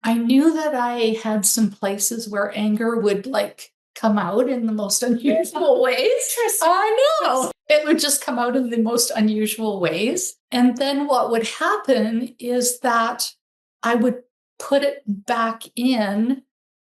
I knew that I had some places where anger would come out in the most unusual ways. Interesting. I know. It would just come out in the most unusual ways. And then what would happen is that I would put it back in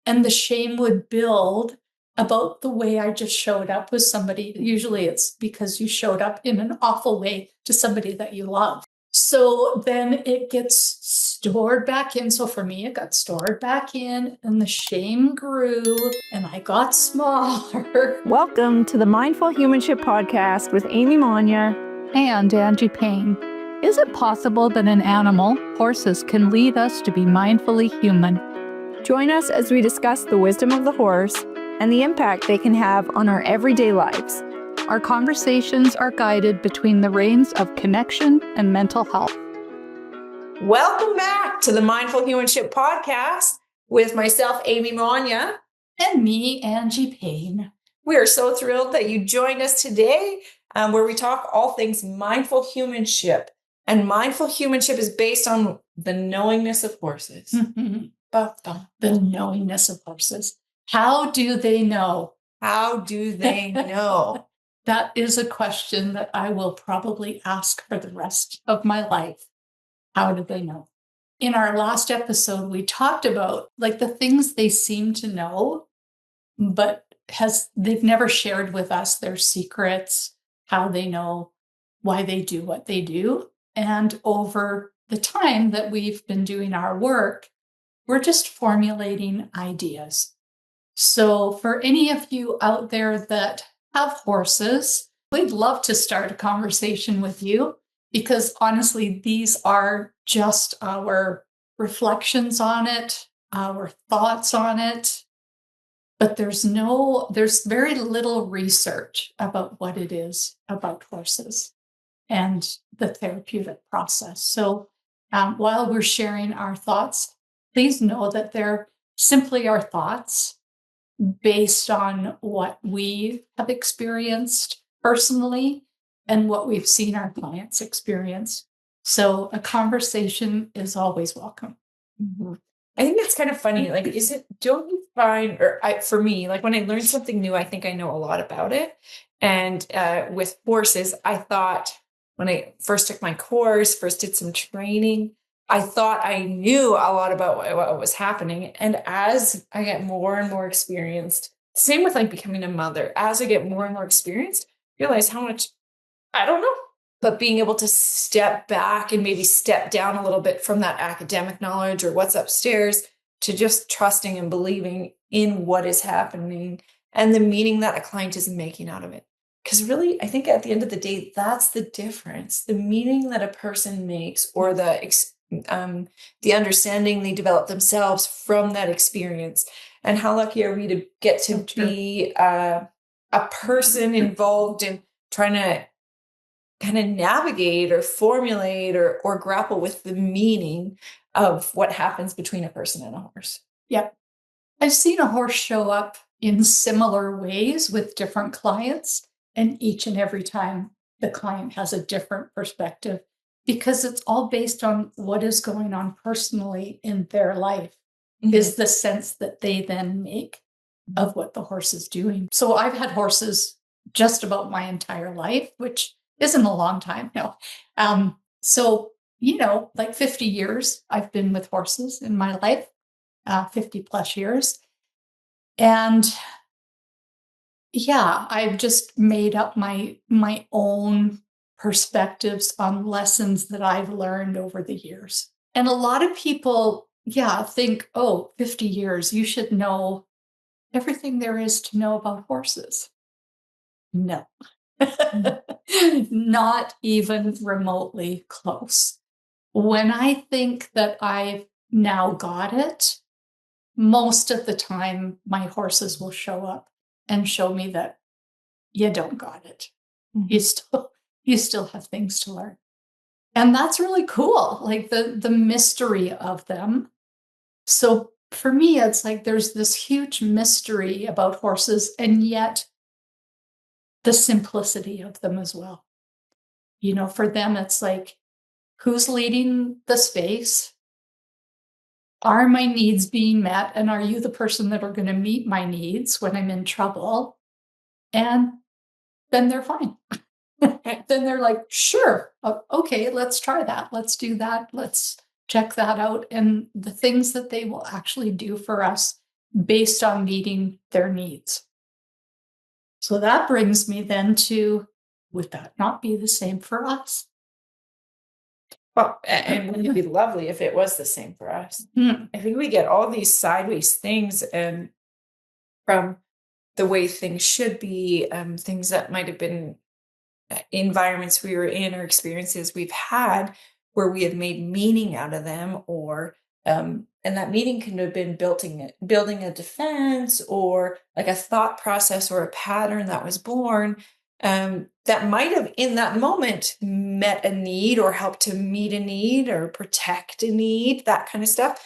and the shame would build about the way I just showed up with somebody. Usually it's because you showed up in an awful way to somebody that you love. So then it gets stored back in. So for me, it got stored back in and the shame grew and I got smaller. Welcome to the Mindful Humanship Podcast with Amy Monea And Angie Payne. Is it possible that an animal, horses, can lead us to be mindfully human? Join us as we discuss the wisdom of the horse and the impact they can have on our everyday lives. Our conversations are guided between the reins of connection and mental health. Welcome back to the Mindful Humanship Podcast with myself, Amy Monea. And me, Angie Payne. We are so thrilled that you joined us today where we talk all things mindful humanship. And mindful humanship is based on the knowingness of horses. Mm-hmm. The knowingness of horses. How do they know? How do they know? That is a question that I will probably ask for the rest of my life. How do they know? In our last episode, we talked about the things they seem to know, but they've never shared with us their secrets, how they know, why they do what they do. And over the time that we've been doing our work, we're just formulating ideas. So for any of you out there that have horses, we'd love to start a conversation with you because honestly, these are just our reflections on it, our thoughts on it. But there's very little research about what it is about horses and the therapeutic process. So while we're sharing our thoughts, please know that they're simply our thoughts based on what we have experienced personally and what we've seen our clients experience. So a conversation is always welcome. Mm-hmm. I think that's kind of funny. Don't you find, for me, when I learn something new, I think I know a lot about it. And with horses, I thought when I first took my course, first did some training, I thought I knew a lot about what was happening. And as I get more and more experienced, same with becoming a mother, as I get more and more experienced, I realize how much I don't know. But being able to step back and maybe step down a little bit from that academic knowledge or what's upstairs to just trusting and believing in what is happening and the meaning that a client is making out of it. Because really, I think at the end of the day, that's the difference. The meaning that a person makes or the understanding they develop themselves from that experience. And how lucky are we to get to be a person involved in trying to kind of navigate or formulate or grapple with the meaning of what happens between a person and a horse. Yep. I've seen a horse show up in similar ways with different clients, and each and every time the client has a different perspective because it's all based on what is going on personally in their life, is the sense that they then make of what the horse is doing. So I've had horses just about my entire life, which isn't a long time, no. So, 50 years I've been with horses in my life, 50 plus years. And yeah, I've just made up my own perspectives on lessons that I've learned over the years. And a lot of people, think, 50 years, you should know everything there is to know about horses. No. Not even remotely close. When I think that I've now got it, most of the time my horses will show up and show me that you don't got it. Mm-hmm. You still have things to learn. And that's really cool, the mystery of them. So for me, it's there's this huge mystery about horses, and yet the simplicity of them as well. For them, it's who's leading the space? are my needs being met? And are you the person that are going to meet my needs when I'm in trouble? And then they're fine. Then they're like, sure, okay, let's try that. Let's do that. Let's check that out. And the things that they will actually do for us based on meeting their needs. So that brings me then to, would that not be the same for us? Well, and wouldn't it be lovely if it was the same for us? I think we get all these sideways things and from the way things should be, things that might have been environments we were in or experiences we've had where we have made meaning out of them, or and that meaning can have been building a defense or like a thought process or a pattern that was born that might have in that moment met a need or helped to meet a need or protect a need, that kind of stuff.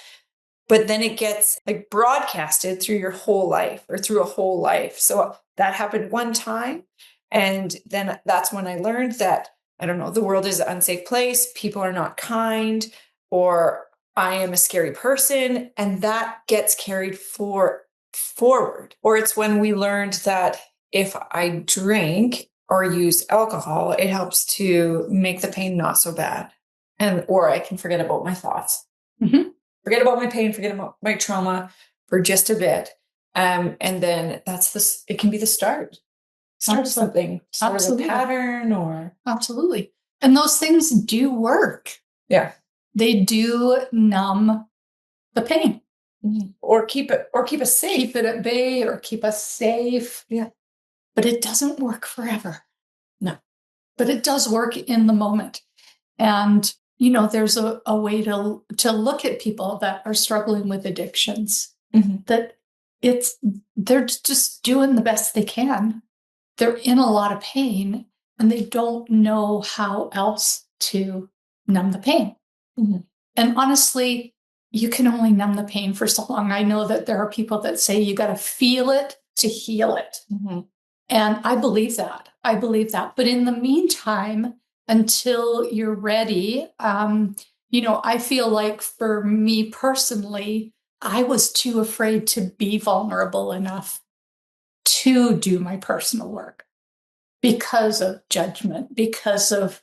But then it gets like broadcasted through your whole life or through a whole life. So that happened one time. And then that's when I learned that, I don't know, the world is an unsafe place. People are not kind, or I am a scary person. And that gets carried forward. Or it's when we learned that if I drink or use alcohol, it helps to make the pain not so bad. Or I can forget about my thoughts. Mm-hmm. Forget about my pain, forget about my trauma for just a bit. And then it can be the start. Start something, start a pattern or. Absolutely. And those things do work. Yeah. They do numb the pain. Or keep us safe. Keep it at bay or keep us safe. Yeah. But it doesn't work forever. No. But it does work in the moment. And there's a way to look at people that are struggling with addictions, that they're just doing the best they can. They're in a lot of pain and they don't know how else to numb the pain. And honestly, you can only numb the pain for so long. I know that there are people that say you got to feel it to heal it. And I believe that. But in the meantime, until you're ready, I feel like for me personally, I was too afraid to be vulnerable enough to do my personal work because of judgment, because of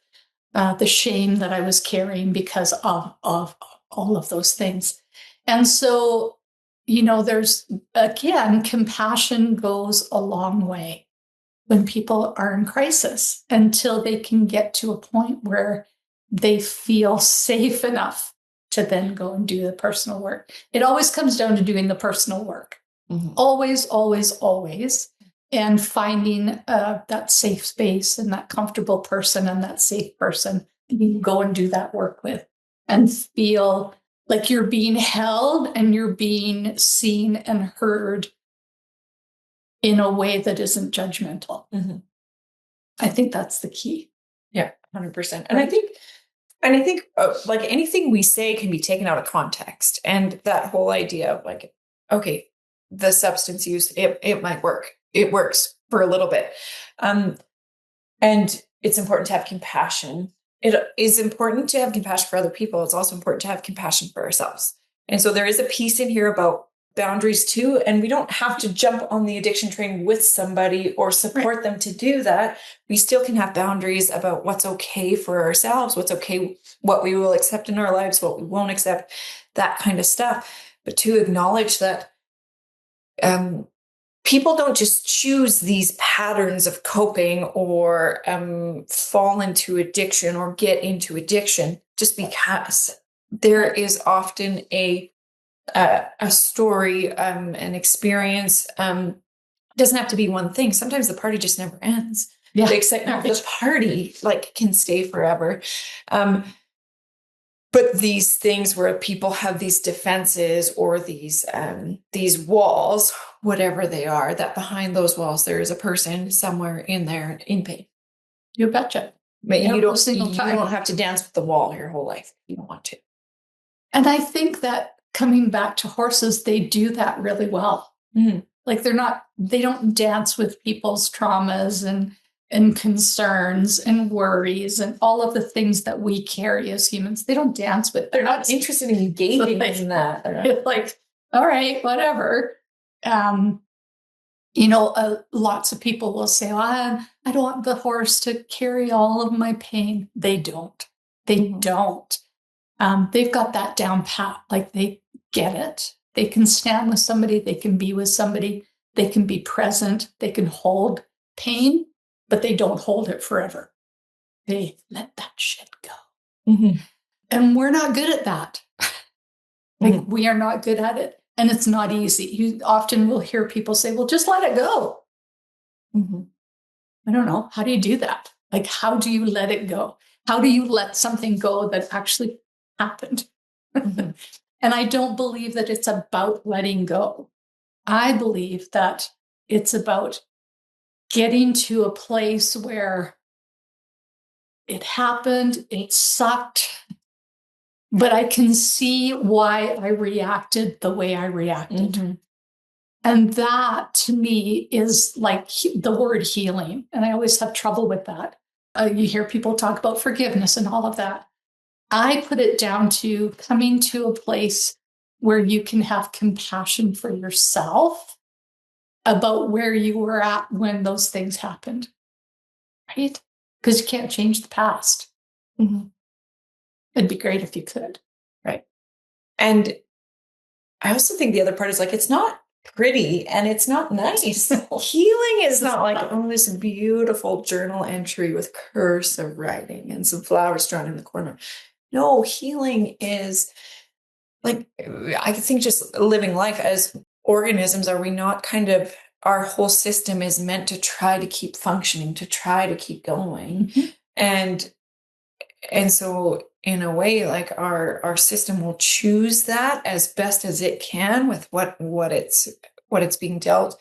the shame that I was carrying, because of all of those things. And so, there's, again, compassion goes a long way when people are in crisis until they can get to a point where they feel safe enough to then go and do the personal work. It always comes down to doing the personal work. Always, always, always. And finding that safe space and that comfortable person and that safe person you can go and do that work with and feel like you're being held and you're being seen and heard in a way that isn't judgmental. I think that's the key. Yeah, 100%. And I think like anything we say can be taken out of context. And that whole idea of like, okay, the substance use, it might work. It works for a little bit. And it's important to have compassion. It is important to have compassion for other people. It's also important to have compassion for ourselves. And so there is a piece in here about boundaries too. And we don't have to jump on the addiction train with somebody or support them to do that. We still can have boundaries about what's okay for ourselves, what's okay, what we will accept in our lives, what we won't accept, that kind of stuff. But to acknowledge that people don't just choose these patterns of coping or fall into addiction or get into addiction just because. There is often a story, an experience. Doesn't have to be one thing. Sometimes the party just never ends. Yeah. The excitement of the party can stay forever. But these things where people have these defenses or these walls, whatever they are, that behind those walls there is a person somewhere in there in pain. You betcha. But you don't have to dance with the wall your whole life if you don't want to. And I think that coming back to horses, they do that really well. Like they don't dance with people's traumas and concerns and worries and all of the things that we carry as humans. They don't dance with. They're not interested in engaging in that. It's like, all right, whatever. Lots of people will say, I don't want the horse to carry all of my pain. They don't. They don't. They've got that down pat. Like they get it. They can stand with somebody. They can be with somebody. They can be present. They can hold pain, but they don't hold it forever. They let that shit go. Mm-hmm. And we're not good at that. Like we are not good at it. And it's not easy. You often will hear people say, well, just let it go. Mm-hmm. I don't know. How do you do that? Like, how do you let it go? How do you let something go that actually happened? Mm-hmm. And I don't believe that it's about letting go. I believe that it's about getting to a place where it happened, it sucked, but I can see why I reacted the way I reacted. Mm-hmm. And that to me is like the word healing. And I always have trouble with that. You hear people talk about forgiveness and all of that. I put it down to coming to a place where you can have compassion for yourself about where you were at when those things happened, right? Because you can't change the past. Mm-hmm. It'd be great if you could, right? And I also think the other part is like, it's not pretty and it's not nice. Healing is not like, oh, this beautiful journal entry with cursive writing and some flowers drawn in the corner. No, healing is like, I think just living life as organisms. Are we not kind of, our whole system is meant to try to keep functioning, to try to keep going. Mm-hmm. And so in a way, like our system will choose that as best as it can with what it's being dealt.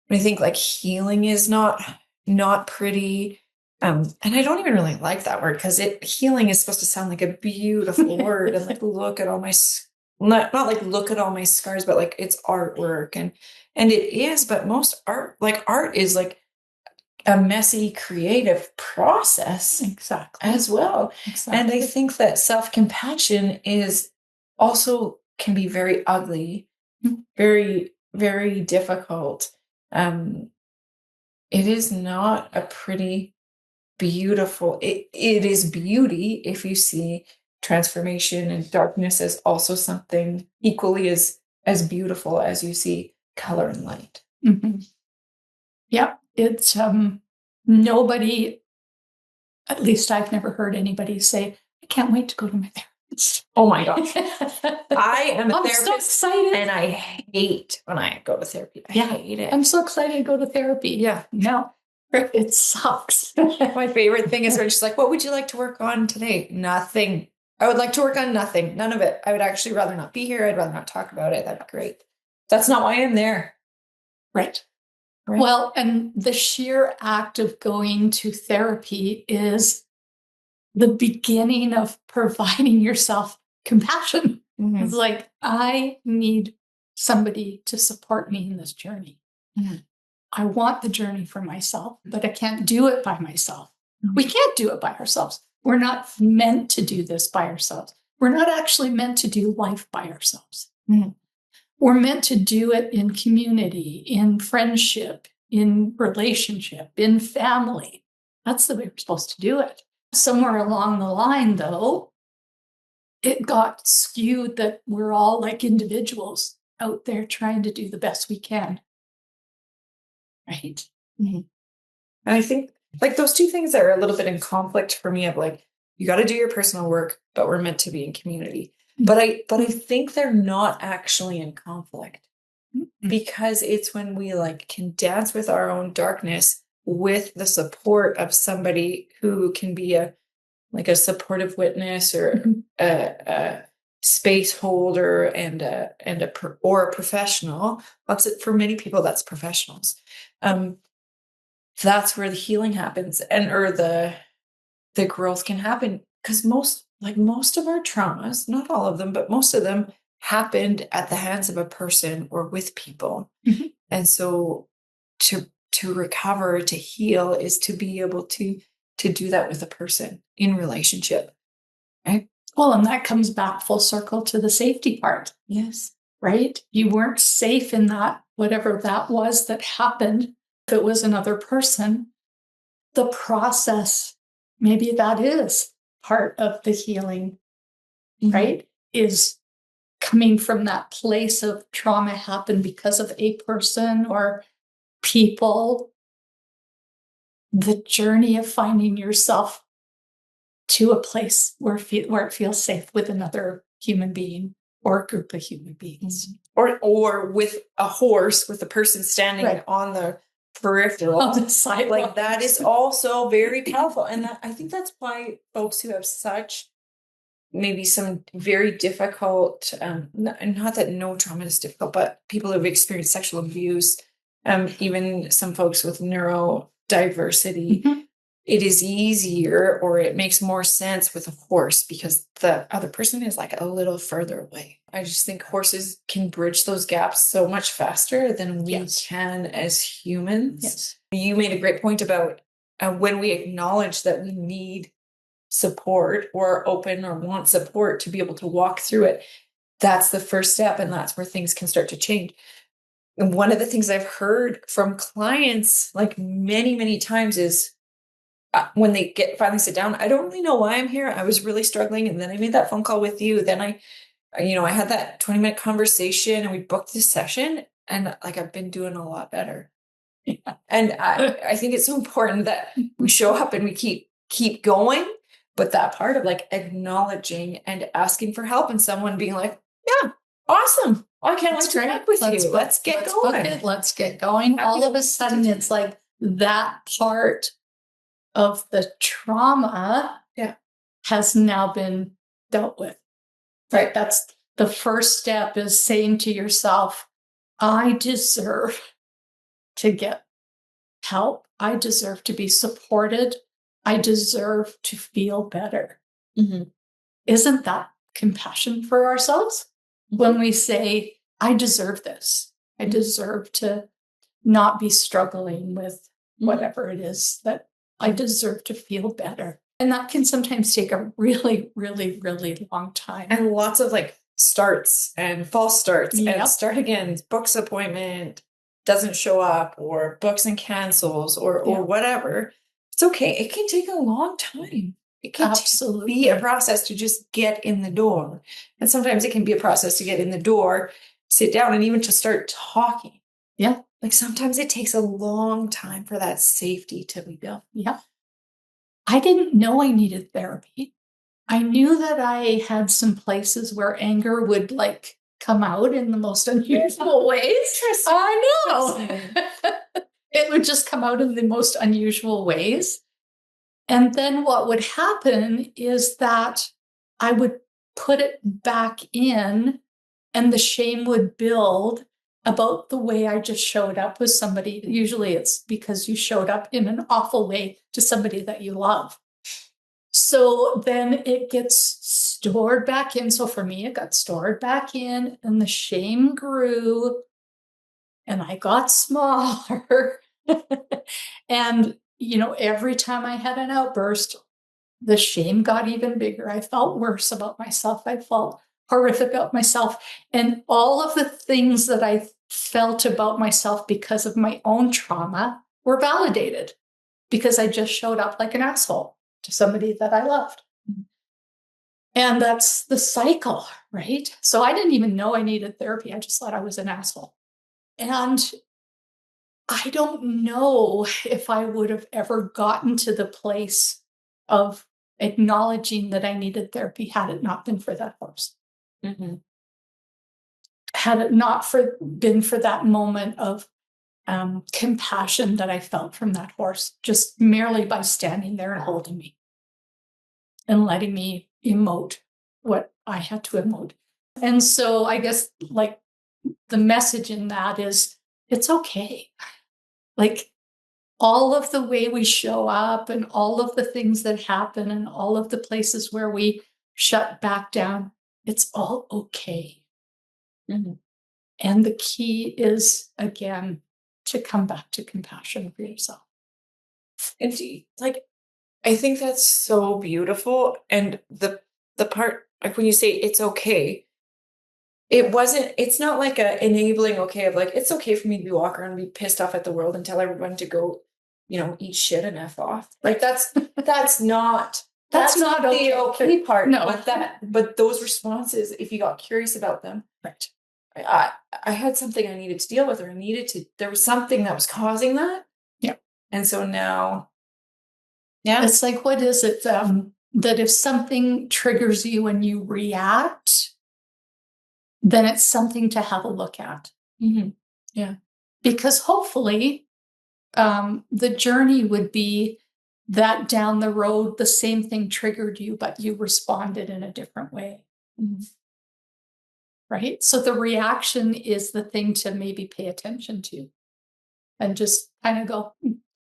But I think like healing is not pretty. And I don't even really like that word because healing is supposed to sound like a beautiful word and like look at all my not like look at all my scars, but like it's artwork and it is, but most art is like a messy creative process Exactly. as well. Exactly. And I think that self-compassion is also can be very ugly, very, very difficult. It is not a pretty, beautiful, it is beauty if you see transformation, and darkness is also something equally as beautiful as you see color and light. Mm-hmm. Yeah, it's nobody, at least I've never heard anybody say, I can't wait to go to my therapist. Oh my gosh. I am a I'm therapist so excited. and I hate when I go to therapy. I hate it. I'm so excited to go to therapy. Yeah. No, it sucks. My favorite thing is when she's like, what would you like to work on today? Nothing. I would like to work on nothing. None of it. I would actually rather not be here. I'd rather not talk about it. That'd be great. That's not why I'm there. Right. Well, and the sheer act of going to therapy is the beginning of providing yourself compassion. Mm-hmm. It's like, I need somebody to support me in this journey. Mm-hmm. I want the journey for myself, but I can't do it by myself. Mm-hmm. We can't do it by ourselves. We're not meant to do this by ourselves. We're not actually meant to do life by ourselves. Mm-hmm. We're meant to do it in community, in friendship, in relationship, in family. That's the way we're supposed to do it. Somewhere along the line, though, it got skewed that we're all like individuals out there trying to do the best we can. Right. Mm-hmm. And I think like those two things are a little bit in conflict for me of like, you got to do your personal work, but we're meant to be in community. But I think they're not actually in conflict, because it's when we like can dance with our own darkness with the support of somebody who can be a supportive witness or a space holder and a professional. For many people, that's professionals. That's where the healing happens or the growth can happen, because most of our traumas, not all of them, but most of them happened at the hands of a person or with people. Mm-hmm. And so to to recover, to heal, is to be able to do that with a person in relationship. Right? Well, and that comes back full circle to the safety part. Yes. Right? You weren't safe in that, whatever that was that happened. If it was another person, the process, maybe that is part of the healing, right? Is coming from that place of trauma happened because of a person or people. The journey of finding yourself to a place where it feels safe with another human being or a group of human beings. Or with a horse, with a person standing Right. on the peripheral. On the sidewalk. Like that is also very powerful. And I think that's why folks who have such maybe some very difficult, not that no trauma is difficult, but people who have experienced sexual abuse, even some folks with neurodiversity, it is easier or it makes more sense with a horse because the other person is like a little further away. I just think horses can bridge those gaps so much faster than we can as humans. Yes. You made a great point about when we acknowledge that we need support or open or want support to be able to walk through it. That's the first step, and that's where things can start to change. And one of the things I've heard from clients like many, many times is when they finally sit down, I don't really know why I'm here. I was really struggling. And then I made that phone call with you. Then I had that 20-minute conversation and we booked this session and like, I've been doing a lot better. Yeah. And I think it's so important that we show up and we keep going. But that part of like acknowledging and asking for help and someone being like, yeah, awesome. I can't wait to work with you. Let's get going. Let's get going. All of a sudden it's like that part of the trauma has now been dealt with. Right? That's the first step, is saying to yourself, I deserve to get help. I deserve to be supported. I deserve to feel better. Isn't that compassion for ourselves? When we say, I deserve this. I deserve to not be struggling with whatever it is, that I deserve to feel better. And that can sometimes take a really, really, really long time. And lots of like starts and false starts and start again, books appointment, doesn't show up, or books and cancels or whatever. It's okay. It can take a long time. It can be a process to just get in the door. And sometimes it can be a process to get in the door, sit down, and even to start talking. Yeah. Like sometimes it takes a long time for that safety to be built. Yeah. I didn't know I needed therapy. I knew that I had some places where anger would like come out in the most unusual ways. I know. It would just come out in the most unusual ways. And then what would happen is that I would put it back in and the shame would build about the way I just showed up with somebody. Usually it's because you showed up in an awful way to somebody that you love. So then it gets stored back in. So for me, it got stored back in and the shame grew and I got smaller. And, every time I had an outburst, the shame got even bigger. I felt worse about myself. I felt horrific about myself. And all of the things that I felt about myself because of my own trauma were validated because I just showed up like an asshole to somebody that I loved. And that's the cycle, right? So I didn't even know I needed therapy. I just thought I was an asshole. And I don't know if I would have ever gotten to the place of acknowledging that I needed therapy had it not been for that horse. Had it not been for that moment of compassion that I felt from that horse, just merely by standing there and holding me and letting me emote what I had to emote. And so I guess like the message in that is it's okay. Like all of the way we show up and all of the things that happen and all of the places where we shut back down, it's all okay. And the key is, again, to come back to compassion for yourself. Indeed. Like, I think that's so beautiful. And the part, like when you say it's okay, it's not like a enabling okay of like, it's okay for me to be walk around and be pissed off at the world and tell everyone to go, eat shit and F off. Like that's not Not the okay part. No. But those responses, if you got curious about them, Right. I had something I needed to deal with, or there was something that was causing that. Yeah. And so now, yeah. It's like, what is it? That if something triggers you and you react, then it's something to have a look at. Mm-hmm. Yeah. Because hopefully, the journey would be that down the road, the same thing triggered you, but you responded in a different way. Mm-hmm. Right? So the reaction is the thing to maybe pay attention to and just kind of go,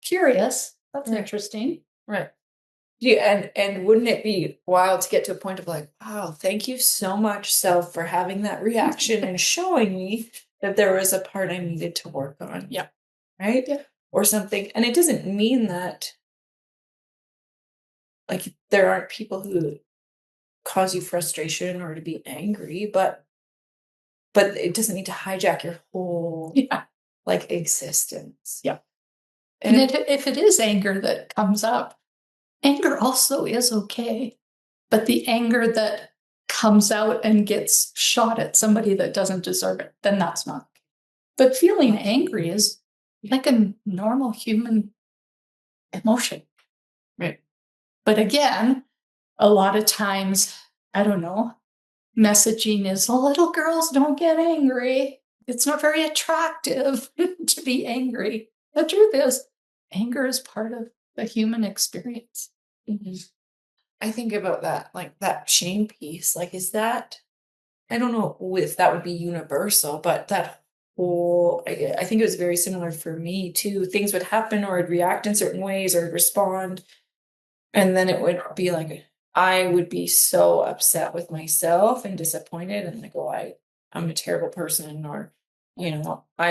curious. That's interesting. Right. Yeah, and wouldn't it be wild to get to a point of like, wow, thank you so much, self, for having that reaction and showing me that there was a part I needed to work on. Yeah. Right? Yeah. Or something. And it doesn't mean that like there aren't people who cause you frustration or to be angry, but it doesn't need to hijack your whole like existence. Yeah. And if it is anger that comes up, anger also is okay. But the anger that comes out and gets shot at somebody that doesn't deserve it, then that's not okay. But feeling angry is like a normal human emotion. Right. But again, a lot of times, I don't know, messaging is, oh, little girls don't get angry. It's not very attractive to be angry. The truth is, anger is part of the human experience. Mm-hmm. I think about that, like that shame piece. Like, is that, I don't know if that would be universal, but that whole, I think it was very similar for me too. Things would happen or I'd react in certain ways or I'd respond. And then it would be like, I would be so upset with myself and disappointed and like, oh, I'm a terrible person, or,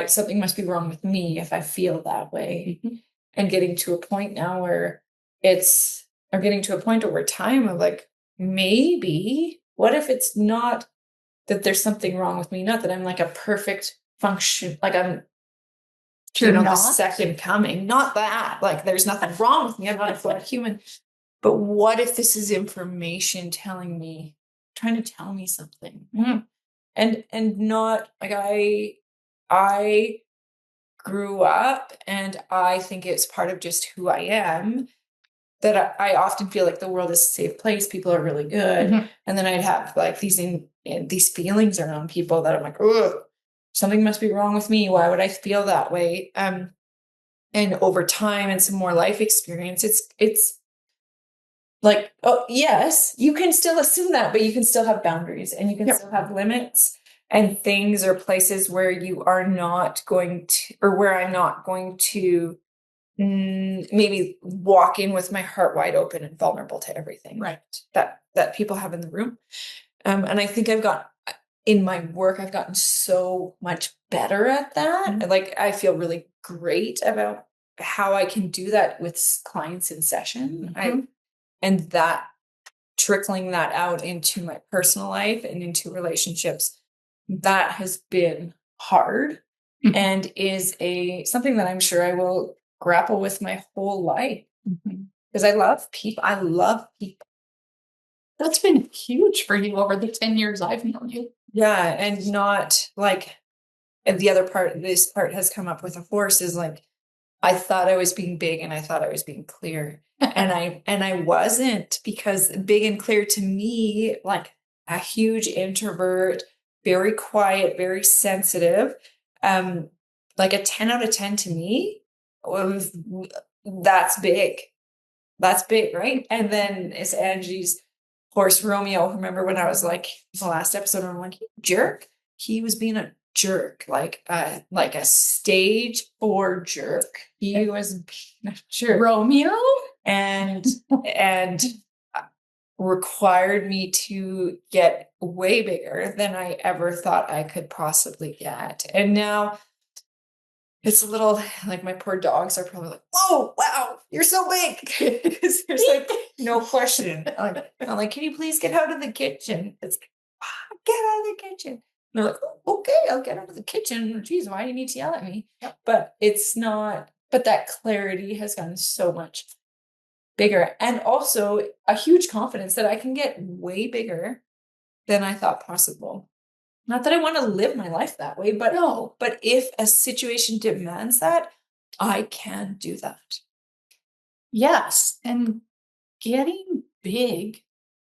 something must be wrong with me if I feel that way. Mm-hmm. And getting to a point now where I'm getting to a point over time of like, maybe, what if it's not that there's something wrong with me? Not that I'm like a perfect function, like I'm, the second coming. Not that, like, there's nothing wrong with me. I'm not a flawed human. But what if this is information trying to tell me something? Mm-hmm. And not like I grew up, and I think it's part of just who I am, that I often feel like the world is a safe place. People are really good. Mm-hmm. And then I'd have like these feelings around people that I'm like, oh, something must be wrong with me. Why would I feel that way? And over time and some more life experience, it's like, oh, yes, you can still assume that, but you can still have boundaries and you can still have limits and things or places where you are not going to, or where I'm not going to maybe walk in with my heart wide open and vulnerable to everything that people have in the room. And I think in my work, I've gotten so much better at that. Mm-hmm. Like, I feel really great about how I can do that with clients in session. Mm-hmm. And that trickling that out into my personal life and into relationships, that has been hard. Mm-hmm. And is something that I'm sure I will grapple with my whole life. Because I love people. That's been huge for you over the 10 years I've known you. Yeah. And not like, and the other part, this part has come up with a horse, is like, I thought I was being big and I thought I was being clear. and I wasn't, because big and clear to me, like a huge introvert, very quiet, very sensitive, like a 10 out of 10 to me, that's big. That's big, right? And then it's Angie's horse Romeo. Remember when I was like, the last episode, I'm like, jerk. He was being a jerk, like a stage 4 jerk. He was being a jerk. Romeo? And required me to get way bigger than I ever thought I could possibly get. And now it's a little like my poor dogs are probably like, "Whoa, wow, you're so big," because there's like no question. I'm like, "Can you please get out of the kitchen?" It's like, get out of the kitchen. And they're like, "Oh, okay, I'll get out of the kitchen." Geez, why do you need to yell at me? Yep. But it's not. But that clarity has gotten so much bigger, and also a huge confidence that I can get way bigger than I thought possible. Not that I want to live my life that way, but No. but if a situation demands that, I can do that. Yes. And getting big,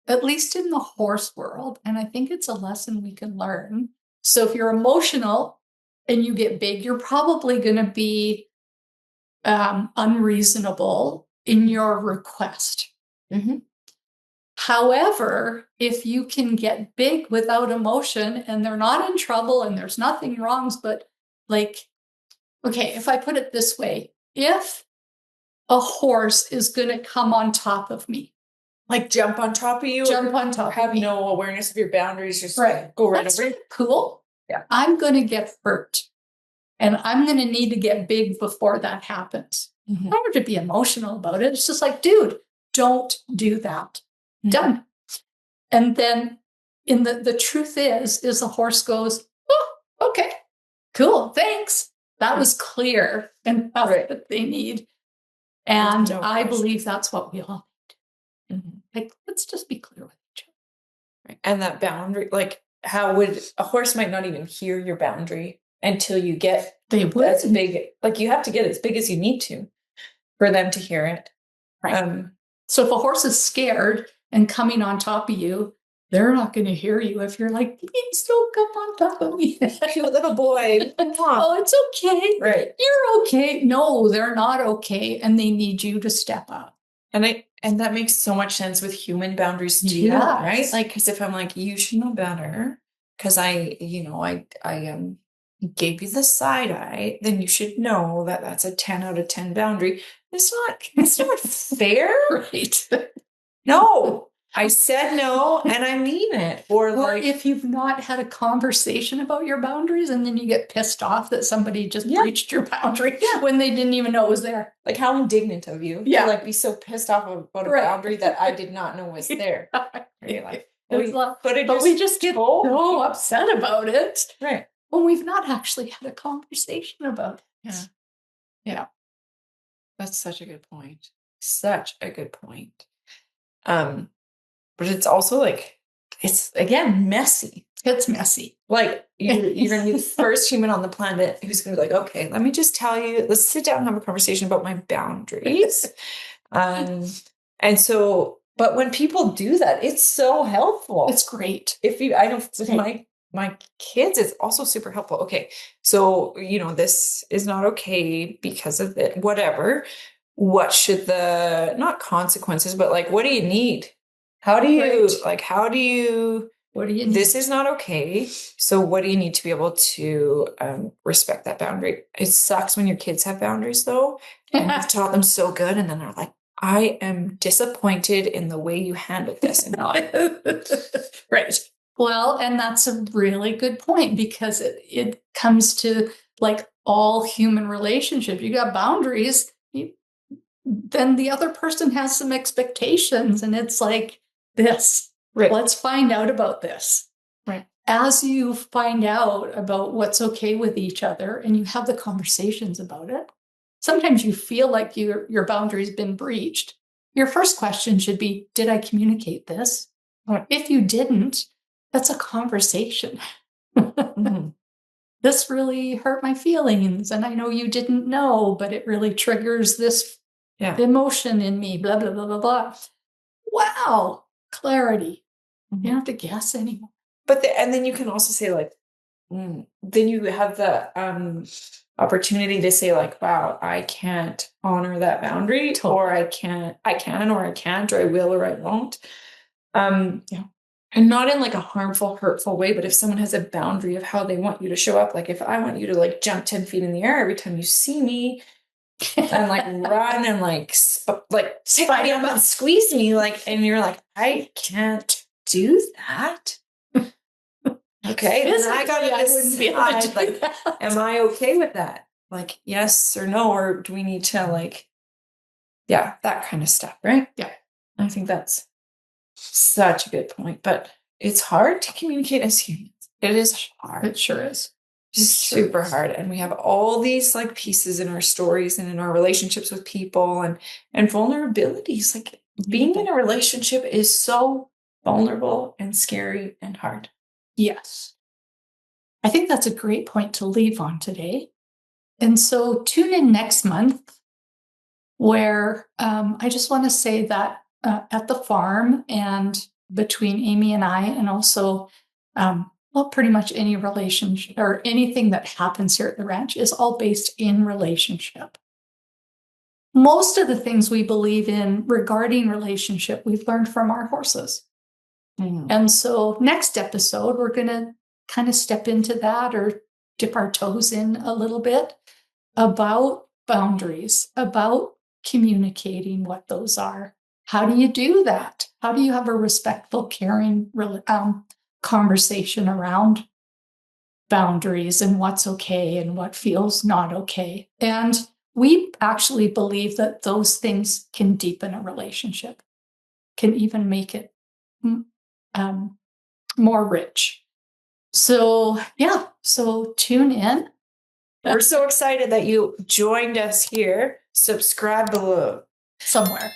at least in the horse world, and I think it's a lesson we can learn. So if you're emotional and you get big, you're probably going to be unreasonable in your request. Mm-hmm. However, if you can get big without emotion and they're not in trouble and there's nothing wrong, but like, okay, if I put it this way, if a horse is going to come on top of me, Like jump on top of you, jump on top have of me, no awareness of your boundaries, just right, go right that's over. cool. Yeah, I'm going to get hurt, and I'm going to need to get big before that happens. Mm-hmm. I don't have to be emotional about it. It's just like, dude, don't do that. Mm-hmm. Done. And then in the truth is the horse goes, oh, okay, cool, thanks. That was clear and Right. that they need. And No I question. believe that's what we all need. Mm-hmm. Like, let's just be clear with each other. Right. And that boundary, like how would a horse might not even hear your boundary until you get as big, like you have to get as big as you need to for them to hear it. Right. So if a horse is scared and coming on top of you, they're not going to hear you if you're like, please don't come on top of me. You little boy. Oh, it's okay. Right. You're okay. No, they're not okay. And they need you to step up. And that makes so much sense with human boundaries too, Yes. right? Like, because if I'm like, you should know better, because I gave you the side eye, then you should know that that's a 10 out of 10 boundary. It's not fair. Right. No, I said no and I mean it. Or like, if you've not had a conversation about your boundaries and then you get pissed off that somebody just breached your boundary when they didn't even know it was there. Like, how indignant of you to like be so pissed off about a boundary that I did not know was there. You're like, but we just get so upset about it. Right. When we've not actually had a conversation about it. Yeah. Yeah. That's such a good point. Such a good point. But it's also like, it's again messy. It's messy. Like you're gonna be the first human on the planet who's gonna be like, okay, let me just tell you, let's sit down and have a conversation about my boundaries. And so, but when people do that, it's so helpful. It's great. I know with my kids, it's also super helpful. Okay, so this is not okay because of it, whatever. What should the, not consequences, but like, what do you need? How do you what do you need? This is not okay. So what do you need to be able to respect that boundary? It sucks when your kids have boundaries though, and you've taught them so good, and then they're like, I am disappointed in the way you handled this. And right. Well, and that's a really good point, because it comes to like all human relationships. You got boundaries, then the other person has some expectations, and it's like this. Right. Let's find out about this. Right. As you find out about what's okay with each other and you have the conversations about it, sometimes you feel like your boundary's been breached. Your first question should be, did I communicate this? Right. If you didn't, that's a conversation. Mm-hmm. This really hurt my feelings, and I know you didn't know, but it really triggers this emotion in me, blah, blah, blah, blah, blah. Wow. Clarity. Mm-hmm. You don't have to guess anymore. But and then you can also say like, then you have the opportunity to say like, wow, I can't honor that boundary, or I can, or I can't, or I will, or I won't. And not in like a harmful, hurtful way, but if someone has a boundary of how they want you to show up, like if I want you to like jump 10 feet in the air every time you see me, and like run and like pick me up and squeeze me, like, and you're like, I can't do that. Okay, then I gotta decide, like, am I okay with that? like yes or no, or do we need to like, yeah, that kind of stuff, right? Yeah. I think that's such a good point, but it's hard to communicate as humans. It is hard. It sure is. Just Sure super is. hard. And we have all these like pieces in our stories and in our relationships with people and vulnerabilities. Like being in a relationship is so vulnerable and scary and hard. Yes. I think that's a great point to leave on today. And so tune in next month where I just want to say that at the farm and between Amy and I, and also, well, pretty much any relationship or anything that happens here at the ranch is all based in relationship. Most of the things we believe in regarding relationship, we've learned from our horses. And so next episode, we're going to kind of step into that or dip our toes in a little bit about boundaries, about communicating what those are. How do you do that? How do you have a respectful, caring conversation around boundaries and what's okay and what feels not okay? And we actually believe that those things can deepen a relationship, can even make it more rich. So, yeah, so tune in. We're so excited that you joined us here. Subscribe below. Somewhere.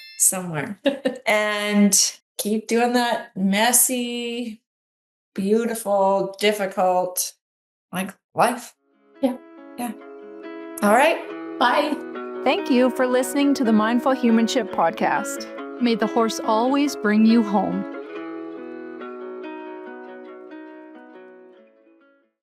And keep doing that messy, beautiful, difficult, like life. Yeah. All right. Bye. Thank you for listening to the Mindful Humanship podcast. May the horse always bring you home.